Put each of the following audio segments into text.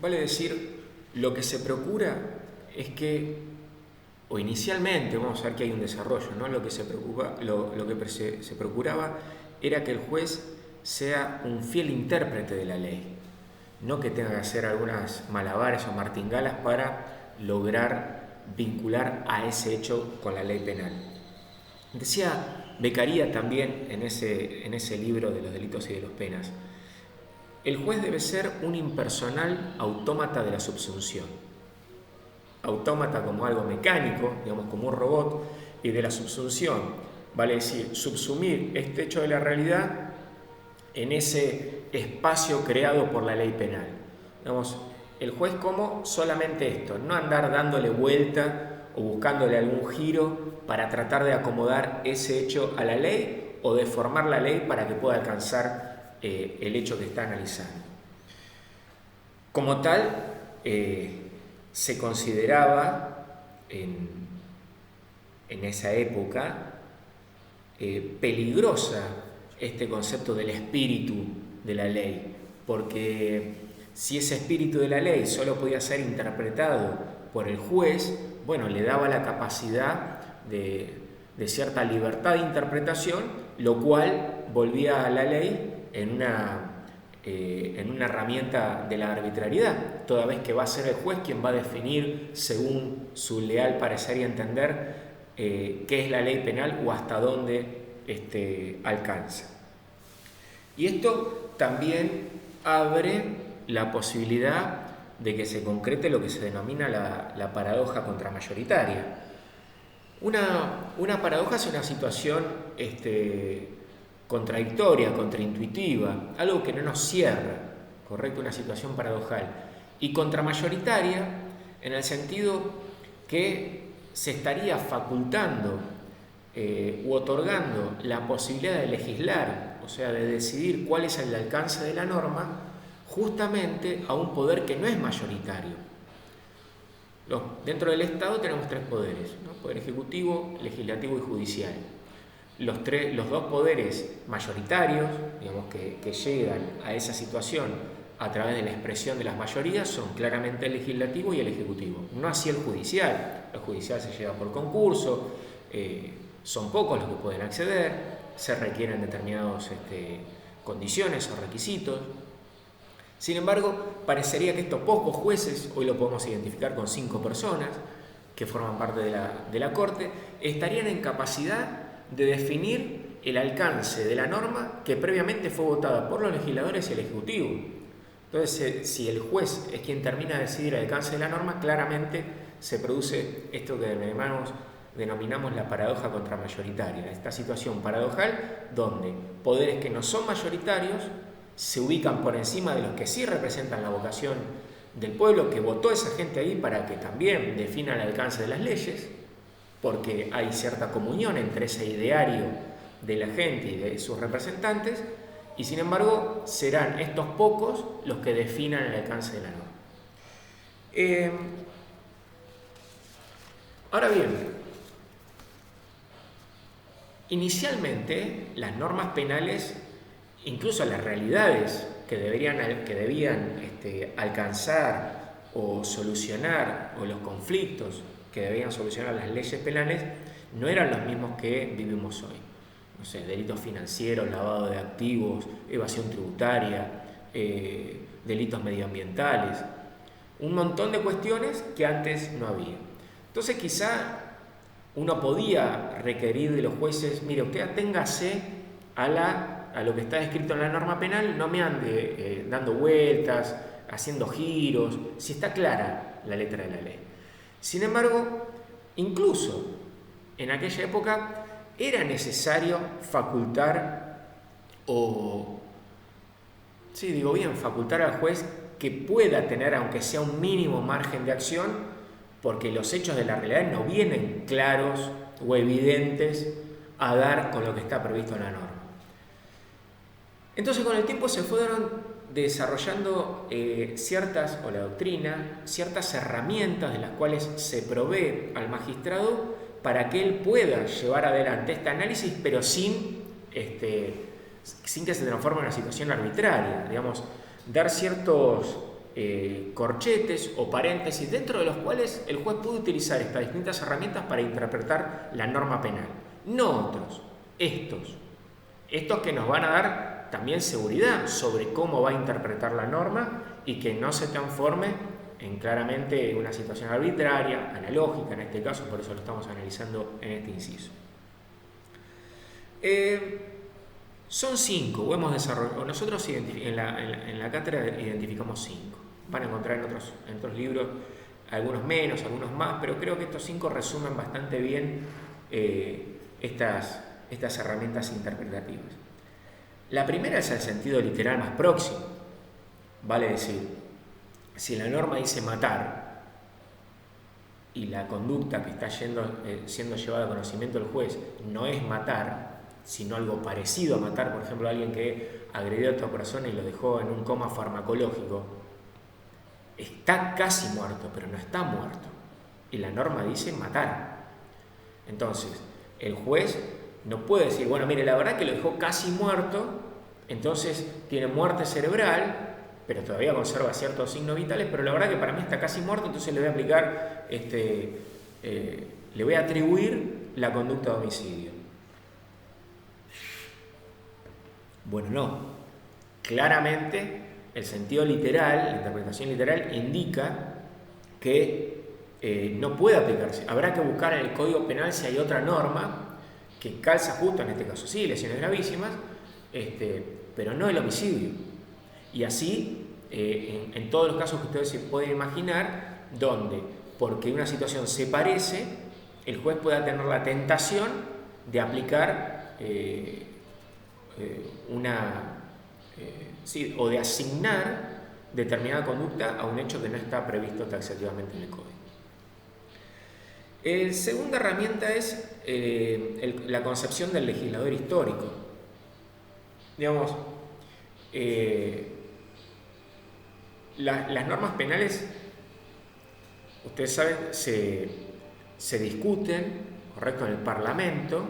Vale decir, lo que se procura es que, o inicialmente, vamos a ver que hay un desarrollo, ¿no? Lo que se procuraba era que el juez sea un fiel intérprete de la ley, no que tenga que hacer algunas malabares o martingalas para lograr vincular a ese hecho con la ley penal. Decía Beccaria también en ese libro de los delitos y de las penas: el juez debe ser un impersonal autómata de la subsunción. Autómata como algo mecánico, digamos como un robot, y de la subsunción, vale decir, subsumir este hecho de la realidad en ese espacio creado por la ley penal. Digamos, el juez como solamente esto, no andar dándole vuelta o buscándole algún giro para tratar de acomodar ese hecho a la ley o deformar la ley para que pueda alcanzar el hecho que está analizando. Como tal, se consideraba en esa época peligrosa este concepto del espíritu de la ley, porque si ese espíritu de la ley solo podía ser interpretado por el juez, bueno, le daba la capacidad de cierta libertad de interpretación, lo cual volvía a la ley en una herramienta de la arbitrariedad, toda vez que va a ser el juez quien va a definir, según su leal parecer y entender, qué es la ley penal o hasta dónde alcanza. Y esto también abre la posibilidad de que se concrete lo que se denomina la paradoja contramayoritaria. Una paradoja es una situación contradictoria, contraintuitiva, algo que no nos cierra, ¿correcto? Una situación paradojal. Y contramayoritaria en el sentido que se estaría facultando u otorgando la posibilidad de legislar, o sea, de decidir cuál es el alcance de la norma, justamente a un poder que no es mayoritario. Dentro del Estado tenemos tres poderes, ¿no? Poder ejecutivo, legislativo y judicial. Los dos poderes mayoritarios, digamos, que llegan a esa situación a través de la expresión de las mayorías, son claramente el legislativo y el ejecutivo. No así el judicial. El judicial se lleva por concurso, son pocos los que pueden acceder, se requieren determinadas condiciones o requisitos. Sin embargo, parecería que estos pocos jueces, hoy lo podemos identificar con 5 personas que forman parte de la Corte, estarían en capacidad de definir el alcance de la norma que previamente fue votada por los legisladores y el Ejecutivo. Entonces, si el juez es quien termina de decidir el alcance de la norma, claramente se produce esto que denominamos la paradoja contramayoritaria, esta situación paradojal donde poderes que no son mayoritarios se ubican por encima de los que sí representan la vocación del pueblo, que votó esa gente ahí para que también defina el alcance de las leyes, porque hay cierta comunión entre ese ideario de la gente y de sus representantes, y sin embargo serán estos pocos los que definan el alcance de la norma. Ahora bien, inicialmente las normas penales, incluso las realidades que debían alcanzar o solucionar, o los conflictos que debían solucionar las leyes penales, no eran los mismos que vivimos hoy. No sé, delitos financieros, lavado de activos, evasión tributaria, delitos medioambientales, un montón de cuestiones que antes no había. Entonces quizá uno podía requerir de los jueces: mire, usted aténgase a lo que está escrito en la norma penal, no me ande dando vueltas, haciendo giros, si está clara la letra de la ley. Sin embargo, incluso en aquella época era necesario facultar facultar al juez que pueda tener, aunque sea un mínimo margen de acción, porque los hechos de la realidad no vienen claros o evidentes a dar con lo que está previsto en la norma. Entonces, con el tiempo se fueron desarrollando la doctrina, ciertas herramientas de las cuales se provee al magistrado para que él pueda llevar adelante este análisis, pero sin que se transforme en una situación arbitraria, digamos, dar ciertos corchetes o paréntesis dentro de los cuales el juez puede utilizar estas distintas herramientas para interpretar la norma penal. No otros, estos que nos van a dar también seguridad sobre cómo va a interpretar la norma y que no se transforme en claramente una situación arbitraria, analógica en este caso, por eso lo estamos analizando en este inciso. Son 5, o hemos desarrollado, nosotros en la cátedra identificamos 5. Van a encontrar en otros libros algunos menos, algunos más, pero creo que estos 5 resumen bastante bien estas herramientas interpretativas. La primera es el sentido literal más próximo, vale decir, si la norma dice matar y la conducta que está siendo llevada a conocimiento del juez no es matar, sino algo parecido a matar, por ejemplo, alguien que agredió a otra persona y lo dejó en un coma farmacológico, está casi muerto, pero no está muerto, y la norma dice matar. Entonces, el juez no puede decir, bueno, mire, la verdad que lo dejó casi muerto, entonces tiene muerte cerebral, pero todavía conserva ciertos signos vitales, pero la verdad que para mí está casi muerto, entonces le voy a aplicar, le voy a atribuir la conducta de homicidio. Bueno, no. Claramente, el sentido literal, la interpretación literal, indica que no puede aplicarse. Habrá que buscar en el Código Penal si hay otra norma que calza justo, en este caso sí, lesiones gravísimas, pero no el homicidio. Y así, en todos los casos que ustedes se pueden imaginar, donde, porque una situación se parece, el juez pueda tener la tentación de aplicar o de asignar determinada conducta a un hecho que no está previsto taxativamente en el código. La segunda herramienta es la concepción del legislador histórico. Digamos, las normas penales, ustedes saben, se discuten, correcto, en el Parlamento,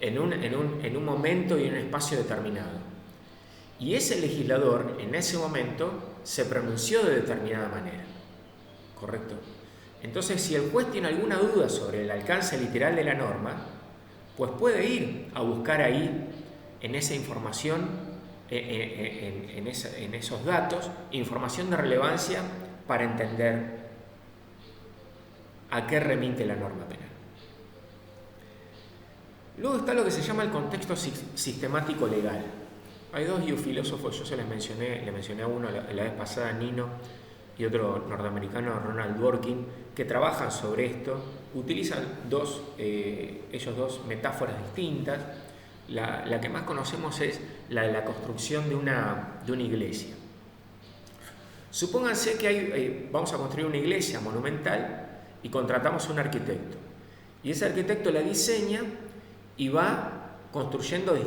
en un momento y en un espacio determinado. Y ese legislador, en ese momento, se pronunció de determinada manera, correcto. Entonces, si el juez tiene alguna duda sobre el alcance literal de la norma, pues puede ir a buscar ahí, en esa información, en esos datos, información de relevancia para entender a qué remite la norma penal. Luego está lo que se llama el contexto sistemático legal. Hay dos filósofos, yo le mencioné a uno la vez pasada, Nino, y otro norteamericano, Ronald Dworkin, que trabajan sobre esto, utilizan ellos dos metáforas distintas. La que más conocemos es la de la construcción de una iglesia. Supónganse que vamos a construir una iglesia monumental y contratamos a un arquitecto. Y ese arquitecto la diseña y va construyendo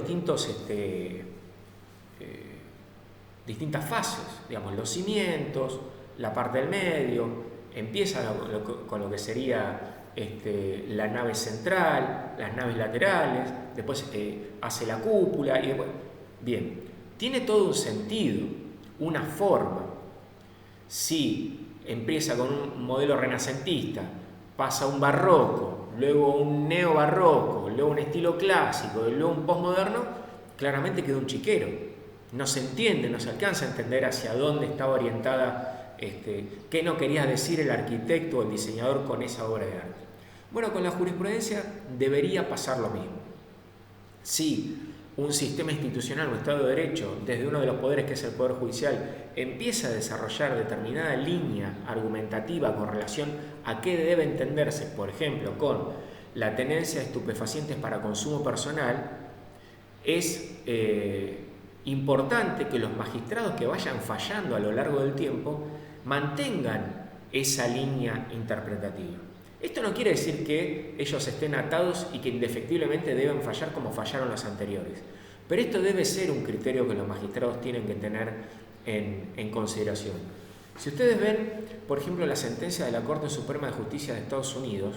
distintas fases, digamos, los cimientos, la parte del medio, empieza con lo que sería la nave central, las naves laterales, después hace la cúpula y después... Bien, tiene todo un sentido, una forma. Si empieza con un modelo renacentista, pasa a un barroco, luego un neobarroco, luego un estilo clásico, luego un posmoderno, claramente queda un chiquero. No se entiende, no se alcanza a entender hacia dónde estaba orientada, qué no quería decir el arquitecto o el diseñador con esa obra de arte. Bueno, con la jurisprudencia debería pasar lo mismo. Si un sistema institucional o Estado de Derecho, desde uno de los poderes que es el Poder Judicial, empieza a desarrollar determinada línea argumentativa con relación a qué debe entenderse, por ejemplo, con la tenencia de estupefacientes para consumo personal, es importante que los magistrados que vayan fallando a lo largo del tiempo mantengan esa línea interpretativa. Esto no quiere decir que ellos estén atados y que indefectiblemente deben fallar como fallaron los anteriores, pero esto debe ser un criterio que los magistrados tienen que tener en consideración. Si ustedes ven, por ejemplo, la sentencia de la Corte Suprema de Justicia de Estados Unidos,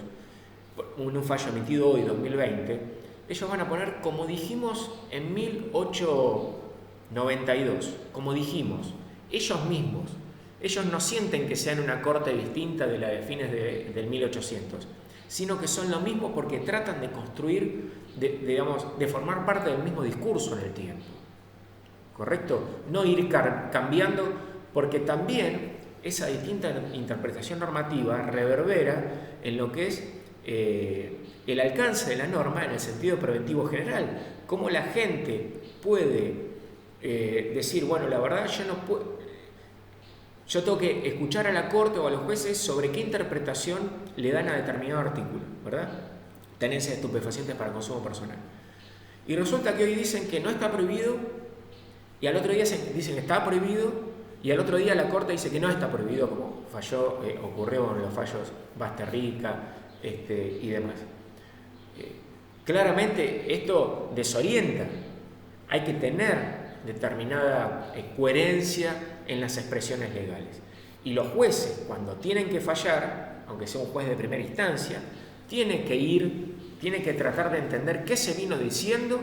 un fallo emitido hoy, 2020, ellos van a poner, como dijimos en 1892, como dijimos, ellos mismos. Ellos no sienten que sean una corte distinta de la de fines del 1800, sino que son lo mismo porque tratan de construir, de formar parte del mismo discurso en el tiempo. ¿Correcto? No ir cambiando, porque también esa distinta interpretación normativa reverbera en lo que es el alcance de la norma en el sentido preventivo general. Cómo la gente puede decir, bueno, la verdad yo tengo que escuchar a la Corte o a los jueces sobre qué interpretación le dan a determinado artículo, ¿verdad? Tenencia de estupefacientes para consumo personal. Y resulta que hoy dicen que no está prohibido, y al otro día dicen que está prohibido, y al otro día la Corte dice que no está prohibido, como ocurrió en los fallos Basterrica y demás. Claramente esto desorienta. Hay que tener determinada coherencia en las expresiones legales. Y los jueces, cuando tienen que fallar, aunque sea un juez de primera instancia, tiene que tratar de entender qué se vino diciendo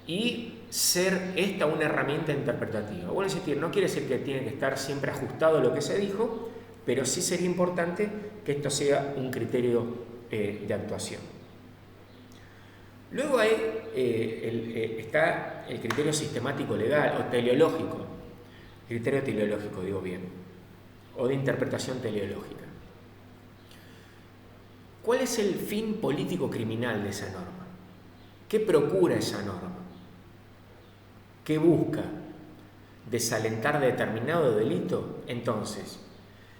y ser esta una herramienta interpretativa. Bueno, no quiere decir que tiene que estar siempre ajustado a lo que se dijo, pero sí sería importante que esto sea un criterio de actuación. Luego está el criterio sistemático legal o teleológico, criterio teleológico, digo bien, o de interpretación teleológica. ¿Cuál es el fin político criminal de esa norma? ¿Qué procura esa norma? ¿Qué busca? ¿Desalentar determinado delito? Entonces,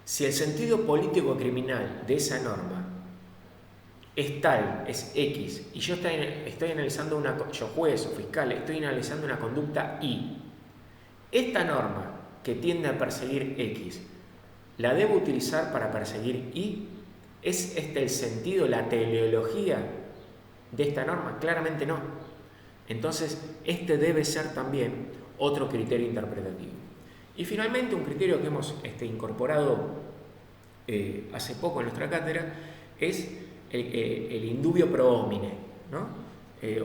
si el sentido político criminal de esa norma es tal, es X, y yo estoy analizando yo juez o fiscal, estoy analizando una conducta Y, esta norma que tiende a perseguir X, ¿la debo utilizar para perseguir Y? ¿Es este el sentido, la teleología de esta norma? Claramente no. Entonces, este debe ser también otro criterio interpretativo. Y finalmente, un criterio que hemos incorporado hace poco en nuestra cátedra es el indubio pro homine, ¿no?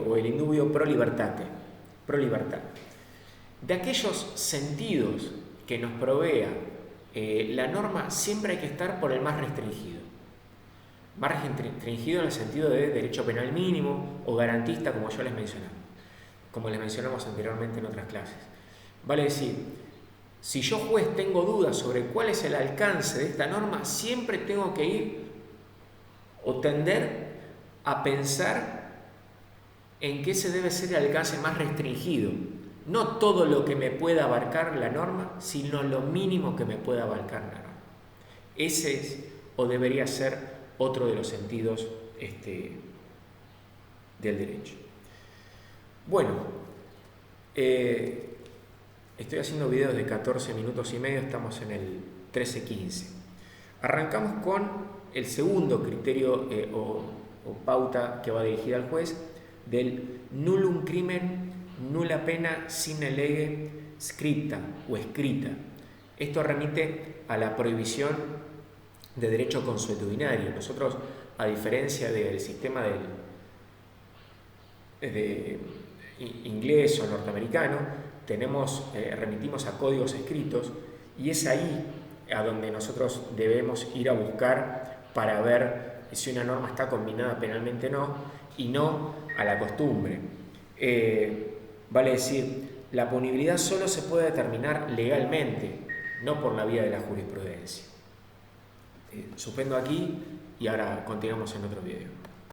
O el indubio pro libertate, pro libertad. De aquellos sentidos que nos provea la norma, siempre hay que estar por el más restringido. Más restringido en el sentido de derecho penal mínimo o garantista, como les mencionamos anteriormente en otras clases. Vale decir, si yo juez tengo dudas sobre cuál es el alcance de esta norma, siempre tengo que ir o tender a pensar en qué se debe ser el alcance más restringido. No todo lo que me pueda abarcar la norma, sino lo mínimo que me pueda abarcar la norma. Ese es, o debería ser, otro de los sentidos del derecho. Bueno, estoy haciendo videos de 14 minutos y medio, estamos en el 13:15. Arrancamos con el segundo criterio o pauta que va dirigida al juez del nullum crimen, nulla pena sine lege scripta o escrita. Esto remite a la prohibición de derecho consuetudinario. Nosotros, a diferencia del sistema de inglés o norteamericano, remitimos a códigos escritos, y es ahí a donde nosotros debemos ir a buscar para ver si una norma está combinada penalmente o no, y no a la costumbre. Vale decir, la punibilidad solo se puede determinar legalmente, no por la vía de la jurisprudencia. Suspendo aquí y ahora continuamos en otro video.